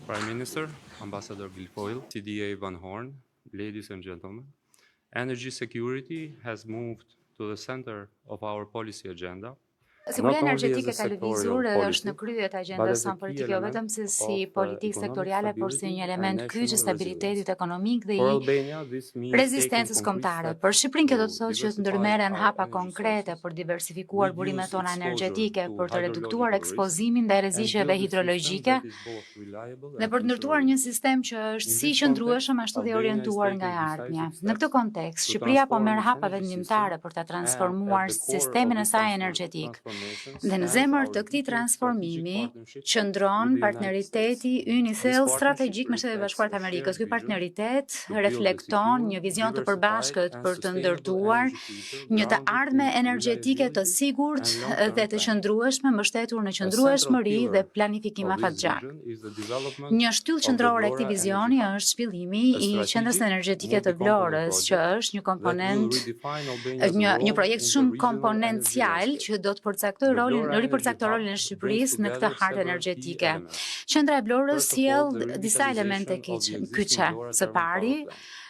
Prime Minister, Ambassador Guilfoyle, CDA Van Horn, ladies and gentlemen, energy security has moved to the center of our policy agenda. Siguria energjetike ka lëvizur edhe është në krye të agjendës sonë politike, jo vetëm si politikë sektoriale, por si një element kyç i stabilitetit ekonomik dhe i rezistencës kombëtare. Për Shqipërinë kjo do të thotë që të ndërmerren hapa konkrete për diversifikuar burimet tona energjetike, për të reduktuar ekspozimin ndaj rreziqeve hidrologjike dhe për të ndërtuar një sistem që është si i qëndrueshëm ashtu dhe i orientuar nga e ardhmja. Në këtë kontekst, Shqipëria po merr hapa vendimtare për ta transformuar sistemin e saj energjetik. Dhe në zemër të këtij transformimi qëndron partneriteti ynë i thellë strategjik me Shtetet e Bashkuara të Amerikës. Ky partneritet reflekton një vizion të përbashkët për të ndërtuar një të ardhme energjetike të sigurt dhe të qëndrueshme, mbështetur në qëndrueshmëri dhe planifikim afatgjak. Një shtyllë qendrore e këtij vizioni është zhvillimi i qendrës energjetike të Vlorës, që është një komponent, një projekt shumë komponencial që do të ripërcaktojë rolin e Shqipërisë në këtë hartë energjetike. Qendra e Vlorës sjell disa elemente kyçe. Së pari,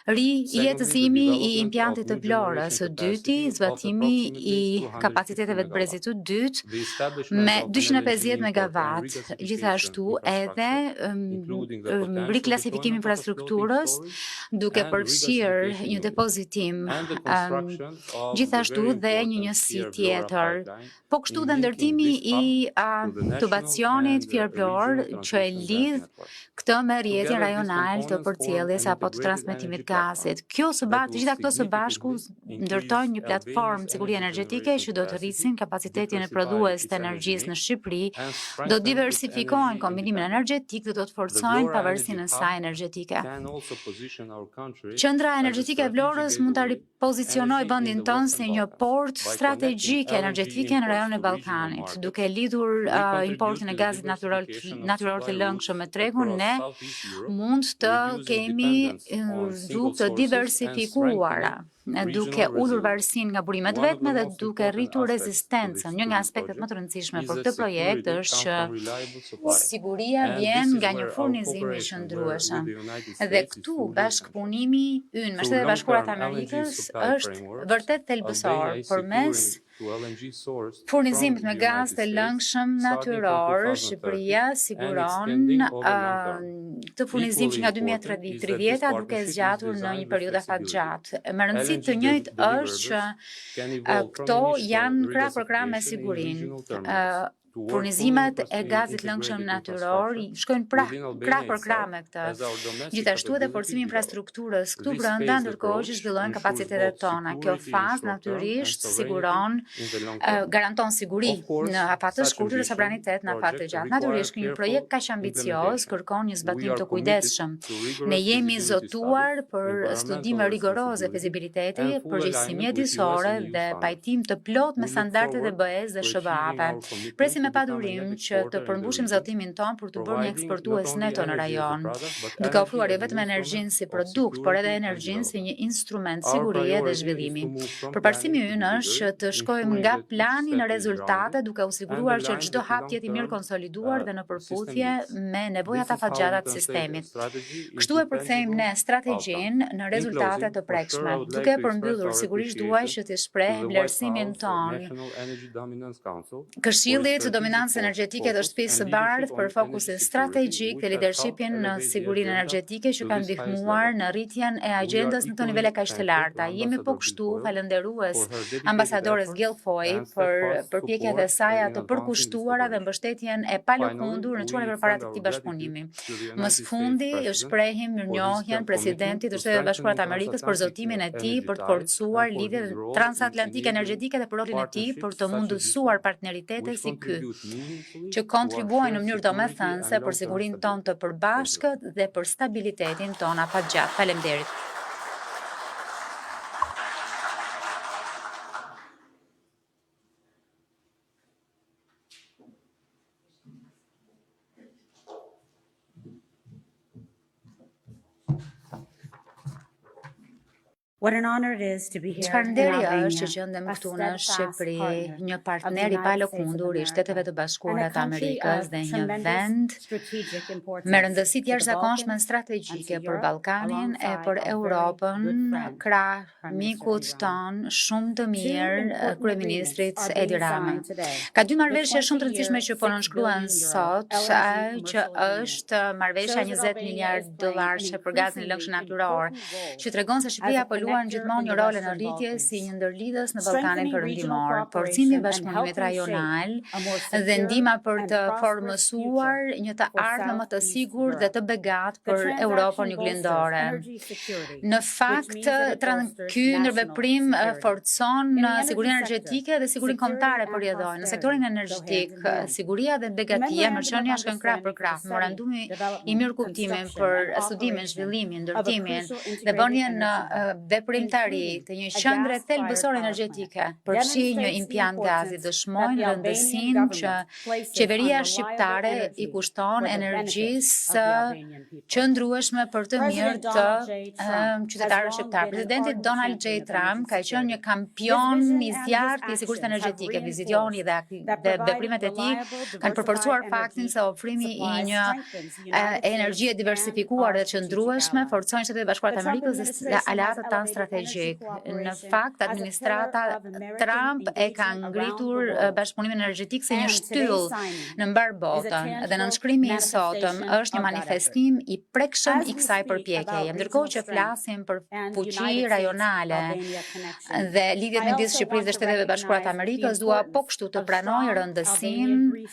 rijetësimi i impjantit të Vlorës, së dyti, zbatimi i kapaciteteve të brezit të dytë me 250 megawatt, gjithashtu edhe riklasifikimi i infrastrukturës duke përfshirë një depozitim, gjithashtu dhe një njësi tjetër. Po kështu dhe ndërtimi i tubacionit Fier-Vlorë që e lidh këtë me rrjetin rajonal të përcjelljes apo të transmetimit gazit. Të gjitha këto së bashku ndërtojnë një platformë sigurie energjetike që do të rrisin kapacitetin e prodhues të energjisë në Shqipëri, do të diversifikojnë kombinimin energjetik dhe do të forcojnë pavarësinë e saj energjetike. Qendra energjetike e Vlorës mund ta ripozicionojë vendin tonë si një port strategjik energjetike në rajonin e Ballkanit, duke lidhur importin e gazit natyror të lëngshëm me tregun. Ne mund të kemi rrugë të diversifikuara, duke ulur varësinë nga burimet vetme dhe duke rritur rezistencën. Një nga aspektet më të rëndësishme për këtë projekt është që siguria vjen nga një furnizim i qëndrueshëm. Dhe këtu bashkëpunimi ynë me Shtetet e Bashkuara të Amerikës është vërtet thelbësor përmes furnizimit me gaz të lëngshëm natyror. Shqipëria siguron këtë furnizim që nga 2030 duke zgjatur në një periudhë afatgjatë. Me rëndësi të njëjtë është që këto janë krah për krah me sigurinë. Furnizimet e gazit lëngshëm natyror shkojnë krah për krah me këtë. Gjithashtu edhe forcimi i infrastrukturës këtu brenda, ndërkohë që zhvillojnë kapacitetet tona. Kjo fazë natyrisht garanton siguri në afat të shkurtër dhe sovranitet në afat të gjatë. Natyrisht një projekt kaq ambicioz kërkon një zbatim të kujdesshëm. Ne jemi zotuar për studime rigoroze fezibiliteti, përgjegjësi mjedisore dhe pajtim të plot me standardet e BE-s dhe SBA-ve. Me padurim që të përmbushim zotimin ton për të bërë një eksportues neto në rajon, duke ofruar jo vetëm energjinë si produkt, por edhe energjinë si një instrument sigurie dhe zhvillimi. Përparësimi ynë është që të shkojmë nga plani në rezultate, duke u siguruar që çdo hap të jetë i mirë konsoliduar dhe në përputhje me nevojat afatgjata të sistemit. Kështu e përkthejmë ne strategjinë në rezultate të prekshme, duke përmbyllur sigurisht duaj që të shpreh vlerësimin ton. Këshillit dominancë energjetike të shtëpisë së bardhë për fokusin strategjik dhe leadershipin në sigurinë energjetike që kanë ndihmuar në rritjen e agjendës në këto nivele kaq të larta. Jemi po kështu falënderues ambasadores Guilfoyle për përpjekjet e saj të përkushtuara dhe mbështetjen e palëkundur në çuar përpara të këtij bashkëpunimi. Më së fundi shprehim mirënjohjen presidentit të Shtetit Bashkuar të Amerikës për zotimin e tij për të forcuar lidhjet transatlantike energjetike dhe për rolin e tij për të mundësuar partneritete si ky, që kontribuojnë në mënyrë domethënëse për sigurinë tonë të përbashkët dhe për stabilitetin tonë afatgjatë. Faleminderit. Çfarë nderi është që gjendem këtu në Shqipëri, një partner I palokundur I Shteteve të Bashkuara të Amerikës dhe një vend me rëndësi të jashtëzakonshme strategjike për Ballkanin e për Europën, krah mikut ton shumë të mirë, kryeministrit Edi Rama. Ka dy marrëveshje shumë të rëndësishme që po nënshkruhen sot, që është marrëveshja $20 miliard që për gazin e lëngshëm natyror, që tregon se Shqipëria po luan gjithmonë një rol në rritje si një ndërlidhës në Ballkanin Perëndimor, forcimi I bashkëpunimit rajonal dhe ndihma për të formësuar një të ardhmë më të sigurt dhe të begat për Europën juglindore. Në fakt, ky ndërveprim forcon sigurinë energjetike dhe sigurinë kombëtare përjedhojnë. Në sektorin energjetik, siguria dhe begatia mërçënia shkojnë krah për krah. Memorandumi I mirëkuptimit për studimin, zhvillimin, ndërtimin dhe vënien në veprimtari të një qendre thelbësore energjetike përfshi një impiant gazi dëshmojnë rëndësinë që qeveria shqiptare I kushton energjisë qëndrueshme për të mirë të qytetarëve shqiptar. Presidenti Donald J. Trump ka qenë një kampion I zjarrt I sigurisë energjetike. Vizitioni dhe veprimet e tij kanë përforcuar faktin se ofrimi I një energjie diversifikuar dhe qëndrueshme forcojnë Shtetet e Bashkuara të Amerikës dhe aleatët tanë strategjik. Në fakt, administrata Trump e ka ngritur bashkëpunimin energjetik si një shtyll në mbar botën dhe nënshkrimi I sotëm është një manifestim I prekshëm I kësaj përpjekjeje. Ndërkohë që flasim për fuqi rajonale dhe lidhjet midis Shqipërisë dhe Shteteve Bashkuara të Amerikës, dua po kështu të pranoj rëndësinë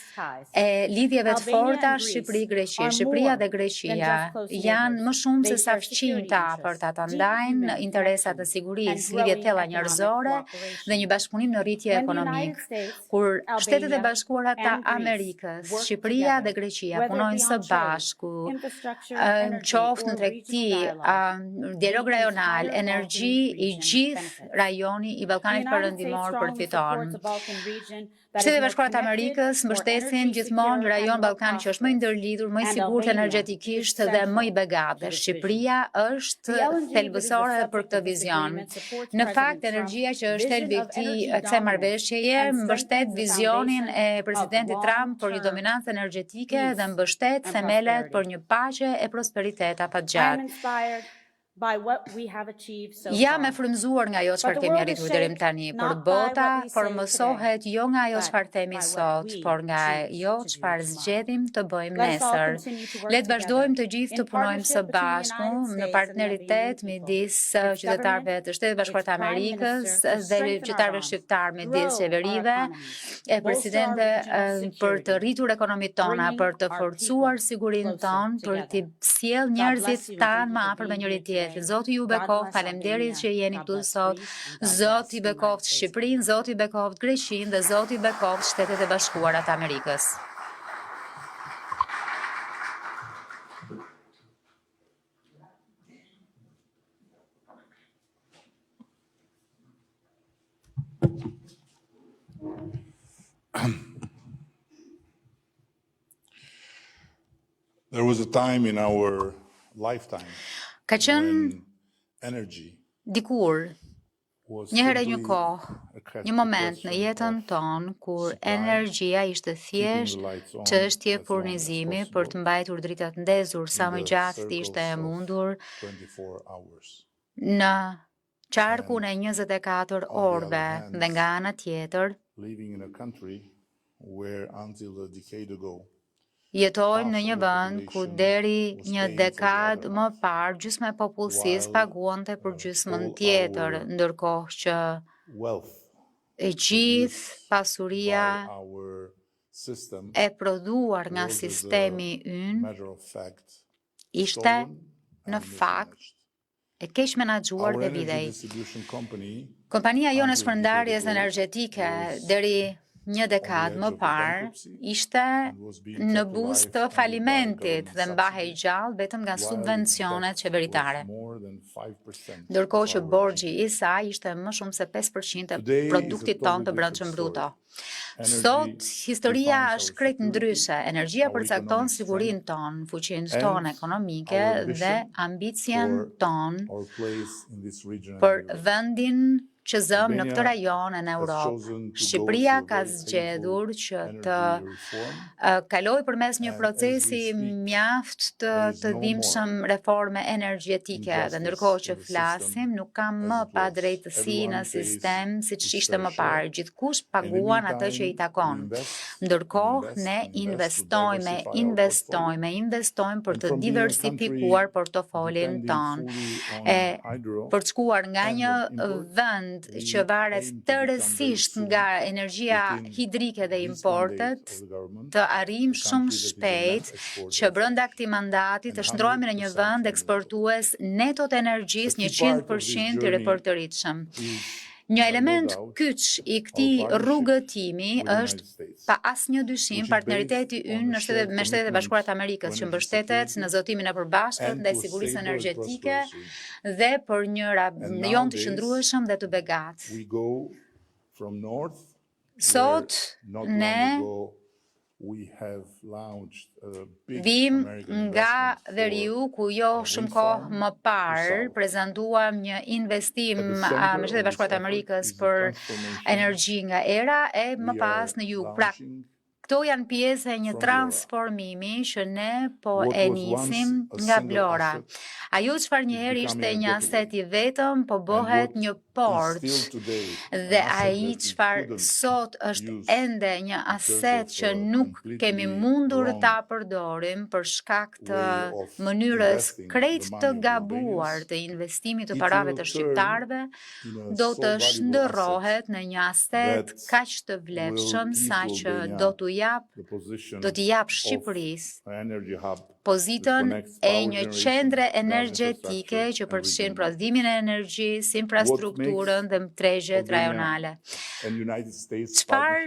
e lidhjeve të forta Shqipëri-Greqi. Shqipëria dhe Greqia janë më shumë se sa fqinj të afërta të ndajnë interesat të sigurisë, lidhje të thella njerëzore dhe një bashkëpunim në rritje ekonomik. Kur Shtetet e Bashkuara të Amerikës, Shqipëria dhe Greqia punojnë së bashku, qoftë në tregti, dialog rajonal, energji, I gjithë rajoni I Ballkanit Perëndimor përfiton. Shtetet e Bashkuara të Amerikës mbështesin gjithmonë një rajon Ballkani që është më I ndërlidhur, më I sigurt energjetikisht dhe më I begat. Shqipëria është thelbësore për këtë vizion. Në fakt, energjia që është thelbi I kësaj marrëveshjeje mbështet vizionin e presidentit Trump për një dominancë energjetike dhe mbështet themelet për një paqe e prosperitet afatgjatë. Jam e frymëzuar nga ajo çfarë kemi arritur deri tani, por bota formësohet jo nga ajo çfarë themi sot, por nga ajo çfarë zgjedhim të bëjmë nesër. Le të vazhdojmë të gjithë të punojmë së bashku në partneritet midis qytetarëve të Shtetit Bashkuar të Amerikës dhe qytetarëve shqiptar midis qeverive e presidente për të rritur ekonominë tona, për të forcuar sigurinë tonë, për të sjellë njerëzit tanë më afër me njëri tjetrin. Zoti ju bekoft, faleminderit që jeni këtu sot. Zoti bekoft Shqipërinë, Zoti bekoft Greqinë dhe Zoti bekoft Shtetet e Bashkuara të Amerikës. There was a time in our lifetime Ka qenë dikur, një herë një kohë, një moment në jetën tonë kur energjia ishte thjesht çështje furnizimi për të mbajtur dritat ndezur sa më gjatë të ishte e mundur në qarkun e 24 orëve dhe nga ana tjetër jetojmë në një vend ku deri një dekadë më parë gjysma e popullsisë paguante për gjysmën tjetër, ndërkohë që e gjithë pasuria e prodhuar nga sistemi ynë ishte në fakt e keq menaxhuar dhe bidej. Kompania jone shpërndarjes energjetike deri një dekadë më parë ishte në buzë të falimentit dhe mbahej gjallë vetëm nga subvencionet qeveritare, ndërkohë që borxhi i saj ishte më shumë se 5% e produktit tonë të brendshëm bruto. Sot, historia është krejt ndryshe. Energjia përcakton sigurinë tonë, fuqinë tonë ekonomike dhe ambicien tonë për vendin që zëm në këtë rajon e në Europë. Shqipëria ka zgjedhur që të kaloj përmes një procesi mjaft të dhimbshëm reforme energjetike dhe ndërkohë që flasim nuk kam më pa drejtësi në sistem siç ishte më parë. Gjithkush paguan atë që i takon. Ndërkohë ne investojmë për të diversifikuar portofolin tonë. Për të shkuar nga një vend që varet tërësisht nga energjia hidrike dhe importet, të arrijmë shumë shpejt që brenda këtij mandati të shndrohemi në një vend eksportues neto të energjisë 100% i ripërtëritshëm. Një element kyç i këtij rrugëtimi është pa asnjë dyshim partneriteti ynë me Shtetet e Bashkuara të Amerikës që mbështetet në zotimin e përbashkët ndaj sigurisë energjetike dhe për një rajon të qëndrueshëm dhe të begatë. Sot ne vim nga veriu ku jo shumë kohë më parë prezantuam një investim me Shtetet e Bashkuara të Amerikës për energji nga era e më pas në jug. Pra, këto janë pjesë e një transformimi që ne po e nisim nga Vlora. Ajo çfarë njëherë ishte një aset i vetëm, po bëhet një port. Dhe ai çfarë sot është ende një aset që nuk kemi mundur ta përdorim për shkak të mënyrës krejt të gabuar të investimit të parave të shqiptarëve, do të shndërrohet në një aset kaq të vlefshëm saqë do t'i jap Shqipërisë pozitën e një qendre energjetike që përfshin prodhimin e energjisë, infrastrukturën dhe tregjet rajonale. Çfarë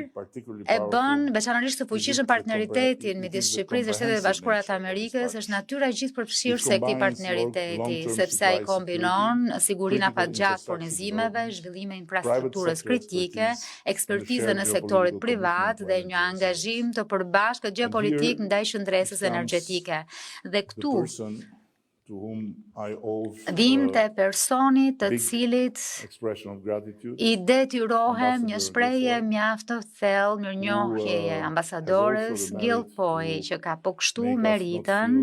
e bën veçanërisht të fuqishëm partneritetin midis Shqipërisë dhe Shtetet e Bashkuara të Amerikës është natyra gjithëpërfshirëse e këtij partneriteti, sepse ai kombinon sigurinë afatgjatë furnizimeve, zhvillimin e infrastrukturës kritike, ekspertizën e sektorit privat dhe një angazhim të përbashkët gjeopolitik ndaj qëndresës energjetike. Dhe këtu vim te personi të cilit I detyrohem një shprehje mjaft të thellë mirënjohjeje ambasadores Guilfoyle që ka po kështu meritën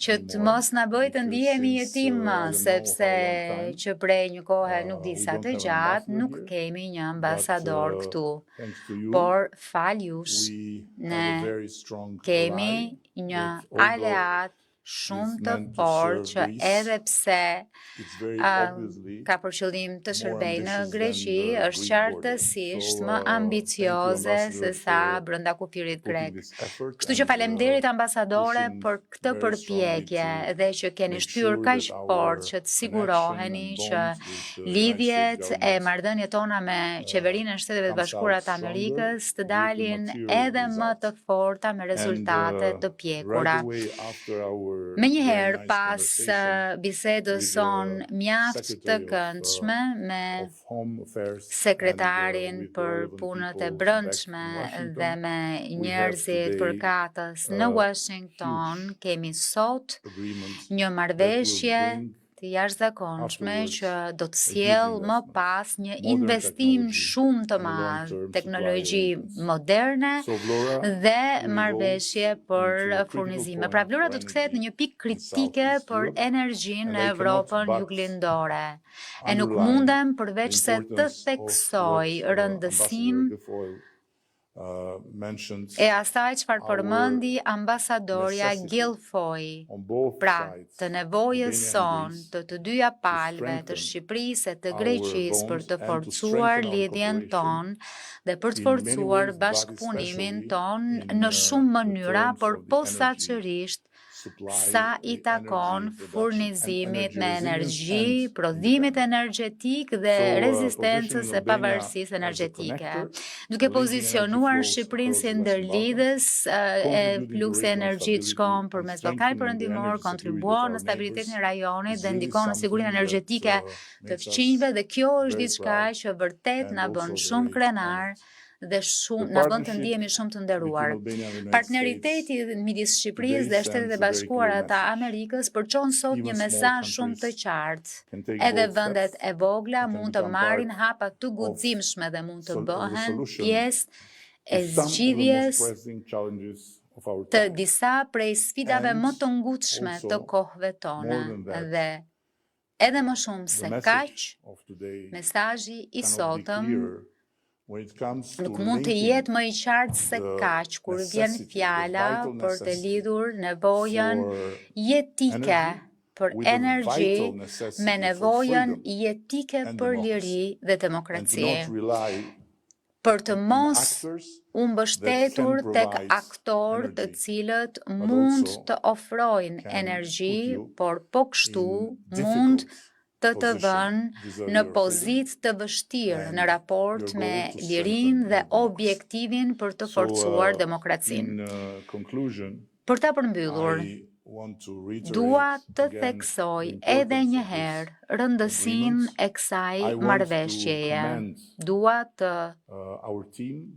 që të mos na bëjë të ndihemi jetim sepse që prej një kohe nuk di sa të gjatë nuk kemi një ambasador këtu. Por fal jush ne kemi një aleat shumë të fortë që edhe pse ka për qëllim të shërbejë në Greqi, është qartësisht më ambicioze se sa brenda kufirit grek. Kështu që faleminderit ambasadore për këtë përpjekje dhe që keni shtyrë kaq fort që të siguroheni që lidhjet e marrëdhëniet tona me qeverinë e Shteteve të Bashkuara të Amerikës të dalin edhe më të forta me rezultate të pjekura. Menjëherë pas bisedës sonë mjaft të këndshme me sekretarin për punët e brendshme dhe me njerëzit përkatës në Washington, kemi sot një marrëveshje të jashtëzakonshme që do të sjellë më pas një investim shumë të madh, teknologji moderne dhe marrëveshje për furnizime. Pra Vlora do të kthehet në një pikë kritike për energjinë në Evropën juglindore. E nuk mundem përveç se të theksoj rëndësinë e asaj çfarë përmendi ambasadorja Guilfoyle, pra të nevojës sonë të dyja palëve të Shqipërisë e të Greqisë për të forcuar lidhjen tonë dhe për të forcuar bashkëpunimin tonë në shumë mënyra, por posaçërisht sa i takon furnizimit me energji, prodhimit energjetik dhe rezistencës e pavarësisë energjetike. Duke pozicionuar Shqipërinë si ndërlidhës e fluksi energjit shkon përmes Ballkanit Perëndimor, kontribuon në stabilitetin e rajonit dhe ndikon në sigurinë energjetike të fqinjve, dhe kjo është diçka që vërtet na bën shumë krenar dhe na bën të ndihemi shumë të nderuar. Partneriteti midis Shqipërisë dhe Shtetet e Bashkuara të Amerikës përçon sot një mesazh shumë të qartë. Edhe vendet e vogla mund të marrin hapa të guximshme dhe mund të bëhen pjesë e zgjidhjes të disa prej sfidave më të ngutshme të kohëve tona. Dhe edhe më shumë se kaq, mesazhi i sotëm nuk mund të jetë më i qartë se kaq kur vjen fjala për të lidhur nevojën jetike për energji me nevojën jetike për liri dhe demokraci. Për të mos u mbështetur tek aktorë të cilët mund të ofrojnë energji, por po kështu mund të vënë në pozitë të vështirë në raport me lirinë dhe objektivin për të forcuar demokracinë. Për ta përmbyllur, dua të theksoj edhe një herë rëndësinë e kësaj marrëveshjeje. Dua të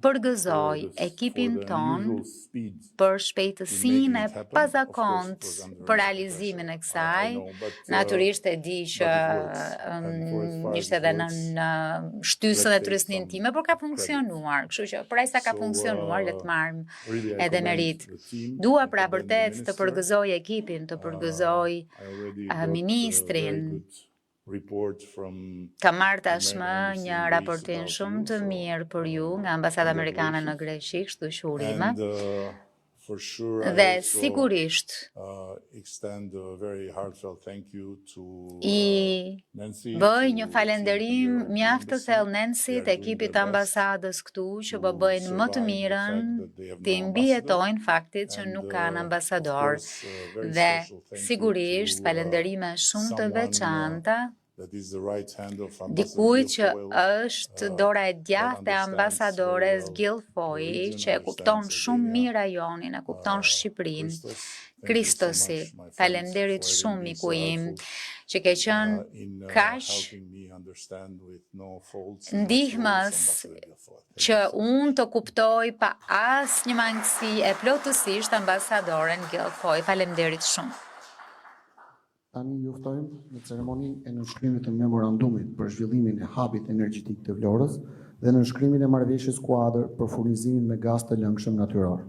përgëzoj ekipin ton për shpejtësinë e pazakontë për realizimin e kësaj. Natyrisht e di që ishte edhe në shtysën e turisnin time, por ka funksionuar. Kështu që për aq sa ka funksionuar, le të marrim edhe merit. Dua pra vërtet të përgëzoj ekipin, të përgëzoj ministrin. Kam marrë tashmë një raportim shumë të mirë për ju nga Ambasada Amerikane në Greqi, kështu që urime. Dhe sigurisht i bëj një falenderim mjaft të thellë Nancyt, ekipit të ambasadës këtu që po bëjnë më të mirën, të mbijetojnë faktit që nuk kanë ambasador. Dhe sigurisht falenderime shumë të veçanta dikujt që është dora e djathtë e ambasadores Guilfoy, që e kupton shumë mirë rajonin, e kupton Shqipërinë. Kristosi, falenderit shumë miku im, që ke qenë kaq ndihmës që unë të kuptoj pa asnjë mangësi e plotësisht ambasadoren Guilfoy. Falenderit shumë. Tani ju ftojmë në ceremoninë e nënshkrimit të memorandumit për zhvillimin e hubit energjetik të Vlorës dhe nënshkrimin e marrëveshjes kuadër për furnizimin me gaz të lëngshëm natyror.